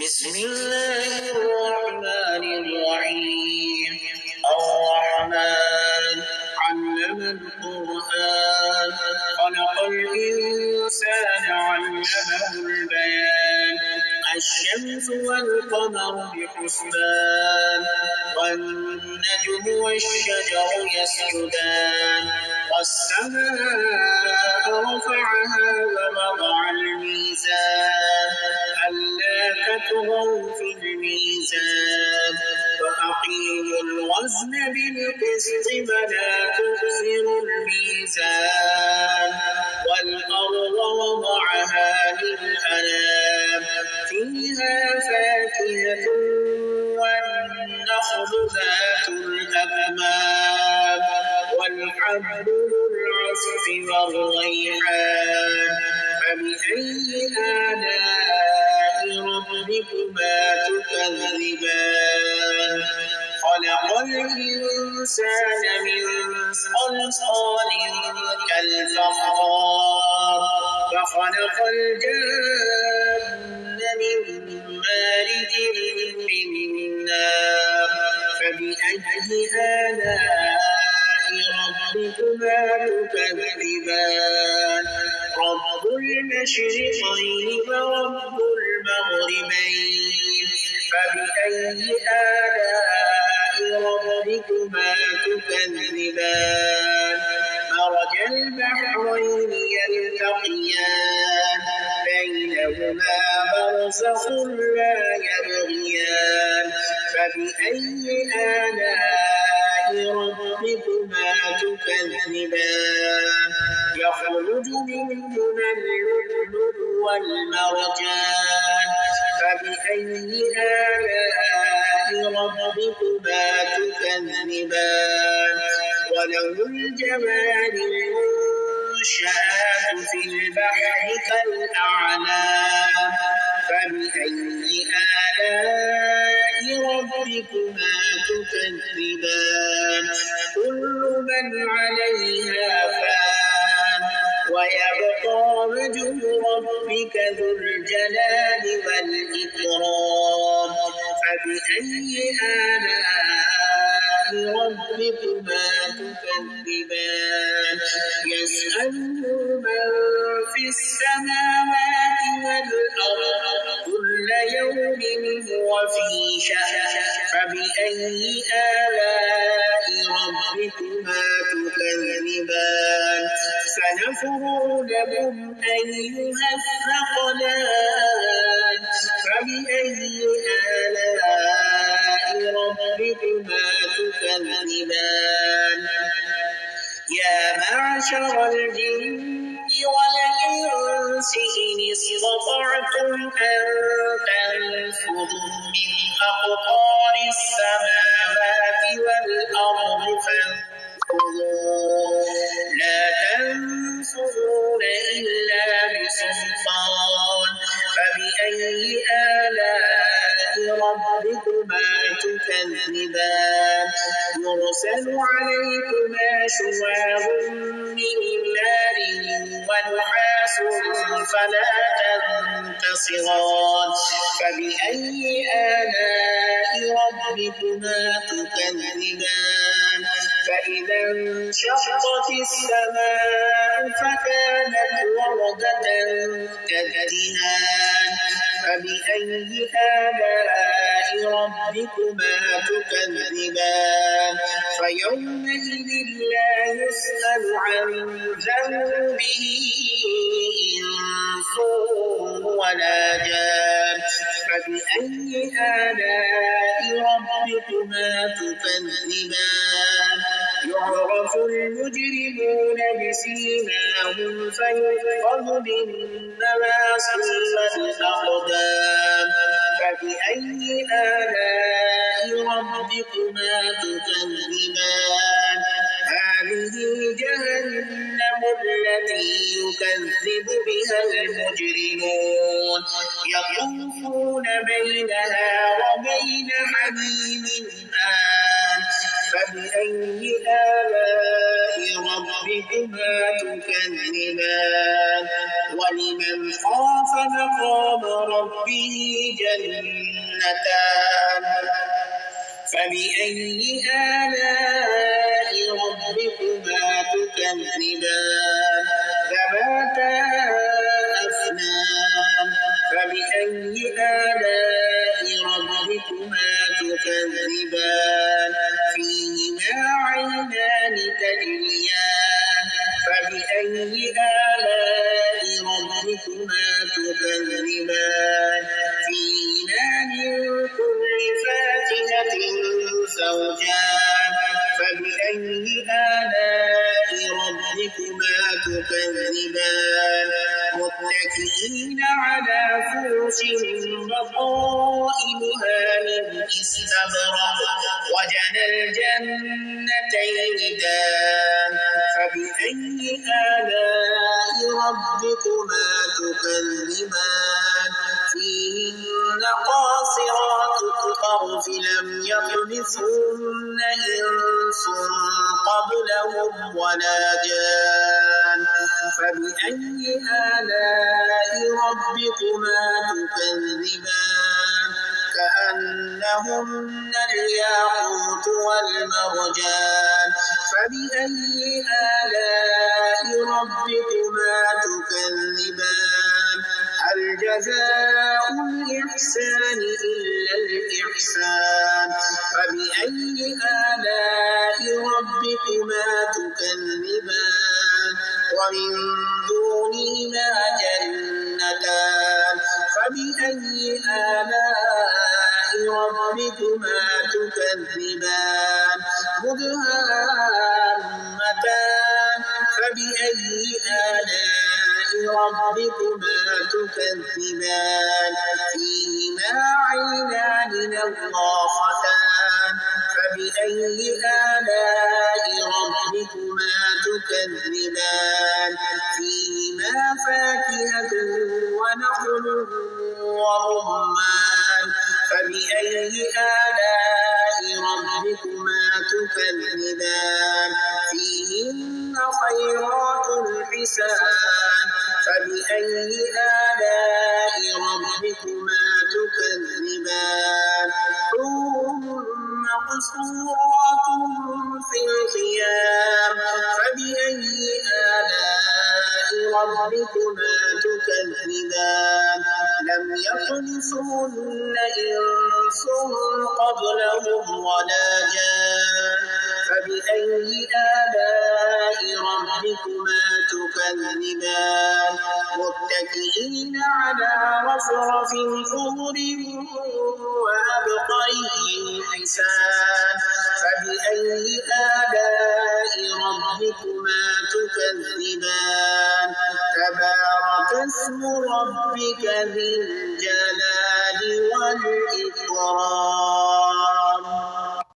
بسم الله الرحمن الرحيم الرحمن علم القرآن خلق الإنسان علمه البيان الشمس والقمر بحسبان والنجم والشجر يسجدان والسماء رفعها ووضع الميزان ألا تطغوا في الميزان وأقيموا الوزن بالقسط ولا تخسروا الميزان والأرض وضعها للأنام فيها فاكهة والنخل ذات الأكمام والحب ذو العصف والريحان فبأي آلاء ربكما تكذبان خلق الإنسان من صلصال كالفخار وخلق الجن من مارج من نار فبأي آلاء ربكما تكذبان رب المشرقين ورب المغربين فبأي آلاء ربكما تكذبان مرج البحرين يلتقيان بينهما برزخ لا يبغيان فبأي آلاء ربكما تكذبان يخرج منهما اللؤلؤ والمرجان فبأي آلاء ربكما تكذبان وله الجوار المنشآت في البحر كالأعلام فبأي آلاء ربكما تكذبان كل من عليها فان ويبقى وجه ربك ذو الجلال والإكرام فبأي آلاء ربكما تكذبان يسأله من في السماوات والأرض كل يوم هو في شأن فبأي آلاء ربكما تكذبان سنفرغ لكم أيها الثقلان فبأي آلاء ربكما تكذبان يا معشر الجن والإنس إن استطعتم أن تنفذوا من أقطار السماوات والأرض فانفذوا لا تنفذون إلا بسلطان فبأي آلاء ربكما تكذبان يرسل عليكما شواظ من نار ونحاس فلا تنتصران فبأي آلاء ربكما تكذبان فإذا انشقت السماء فكانت وردة كالدهان فبأي آلاء ربكما تكذبان فيومئذ لا يسأل عن ذنبه إنس ولا جان فبأي آلاء ربكما تكذبان يعرف المجرمون بسيماهم فيؤخذ بالنواصي والأقدام فبأي آلاء ربكما تكذبان هذه جهنم التي يكذب بها المجرمون يطوفون بينها وبين حميم آن فبأي آلاء ربكما تكذبان ولمن خاف مقام ربه جنتان فبأي آلاء ربكما تكذبان ذواتا أفنان فبأي آلاء ربكما تكذبان فيهما عينان تجريان فبأي آلاء ربكما تكذبان فيهما من كل فاكهة زوجان فبأي آلاء ربكما تكذبان متكئين على فرش بطائنها من استبرق وجنى الجنتين دان فبأي آلاء ربكما تكذبان فيهن قاصرات الطرف لم يطمثهن إنس قبلهم ولا جان فبأي آلاء ربكما تكذبان كأنهن الياقوت والمرجان فبأي آلاء ربكما تكذبان هل جزاء الإحسان إلا الإحسان فبأي آلاء ربكما تكذبان ومن دونهما جنتان فبأي آلاء ربكما تكذبان مدهامتان فبأي آلاء ربكما تكذبان فيهما عينان نضاختان فبأي آلاء ربكما تكذبان فيهما فاكهة ونخل ورمان فبأي آلاء ربكما تكذبان فيهن خيرات حسان فبأي آلاء ربكما تكذبان حور مقصورات في الخيام فبأي آلاء ربكما تكذبان لم يطمثهن إنس قبلهم ولا جان فبأي آلاء ربكما تكذبان متكئين على رفرف خضر وعبقري حسان فبأي آلاء ربكما تكذبان تبارك اسم ربك ذي الجلال والإكرام